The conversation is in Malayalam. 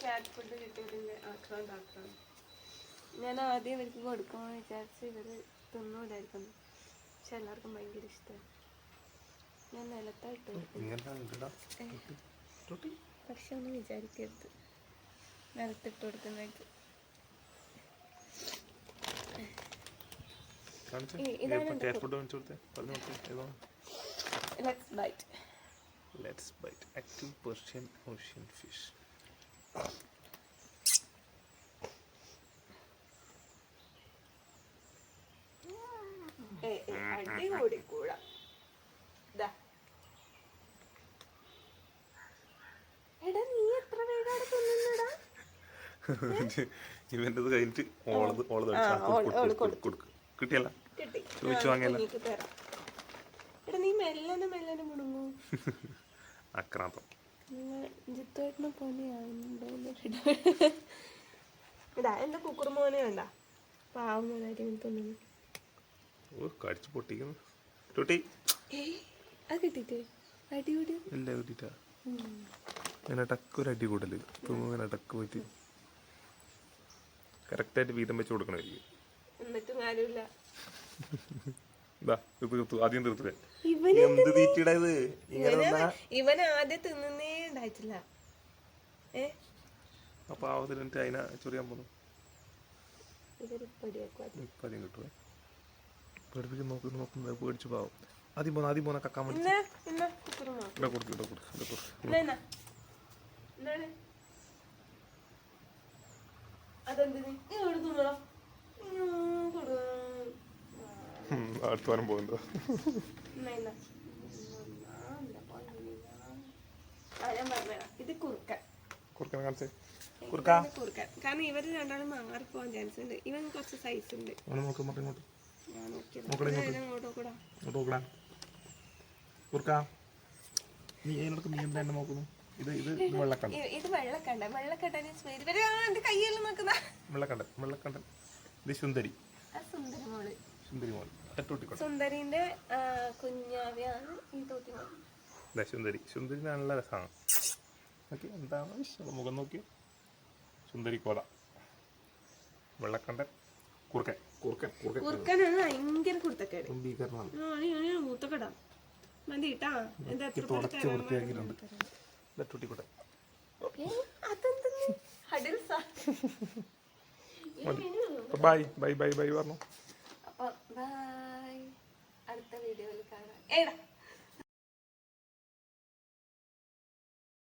ക്യാറ്റ് ഫുഡ് കിട്ടിയതിൻ്റെ ആക്രാന്തം. ഞാൻ ആദ്യം ഇവർക്ക് കൊടുക്കുമെന്ന് വിചാരിച്ച് ഇവർ തിന്നൂലായിരിക്കുന്നു. പക്ഷെ എല്ലാവർക്കും ഭയങ്കര ഇഷ്ടമാണ്. ഞാൻ നിലത്തായിട്ട് പക്ഷെ ഒന്നും വിചാരിക്കരുത് നിലത്തിട്ട് കൊടുക്കുന്നതായിട്ട്. Let's bite. Active Persian ocean fish. അടിപൊളി കൂട. എടാ നീ എത്ര വേഗമാണ് തിന്നുന്നടാ? ഇവന്റത് കഴിഞ്ഞിട്ട് കിട്ടിയല്ല ചോദിച്ചു വാങ്ങിയല്ല. എടാ നീ മെല്ലനെ മെല്ലനെ മുടങ്ങൂ. ആക്രാന്തം ജിത്തോട്ടിനെ ഇതാ എന്റെ കുക്കുർ മോനെ വേണ്ട പാവം മോനായിട്ട് തിന്നുന്നു. കടിച്ചു പൊട്ടിക്കുന്നു. ടുട്ടി അത് കിട്ടിട്ടേ അടിപൊളി ഇല്ല കിട്ടിട്ടാ ഇങ്ങനെ ടക്കൊരു അടി കൂടല് ഇങ്ങനെ ടക്ക് പോയിട്ട് കറക്റ്റായിട്ട് വീതം വെച്ച് കൊടുക്കണമായിരിക്കും. എന്നിട്ടും കാര്യമില്ല. ആദ്യം തീർത്തേ എന്ത് തീറ്റിടത് ഇവൻ ആദ്യം തിന്നേ ഉണ്ടായിട്ടില്ല. അപ്പൊ ആവതിട്ട് അതിനെ ചൊറിയാൻ പോന്നു. ഇപ്പം കിട്ടുവേ പേടിപ്പിച്ച് നോക്കുന്നത് പേടിച്ചു പാവും. ആദ്യം പോന്ന കക്കാൻ വേണ്ടി അടുത്ത് വരം പോകുന്നുണ്ടോ? കാരണം ഇവര് രണ്ടാളും മാറിപ്പോവാൻ ചാൻസ് ഉണ്ട്. ഇവൻ കുറച്ച് സൈസ് ഉണ്ട്. ഇത് വെള്ളക്കണ്ടൻ. ഇത് സുന്ദരി. സുന്ദരിന്റെ കുഞ്ഞാവിയാണ് ഈ തോട്ടിമോൾ. സുന്ദരി നല്ല രസമാണ്. എന്താണ് മുഖം നോക്കി. സുന്ദരി കോത, വെള്ളക്കണ്ടൻ, കുറുക്കനാണ് ഭയങ്കര കുർത്തക്കേട്. മൂത്തക്കട മതിട്ടാ. ബൈ ബൈ ബൈ ബൈ പറഞ്ഞു.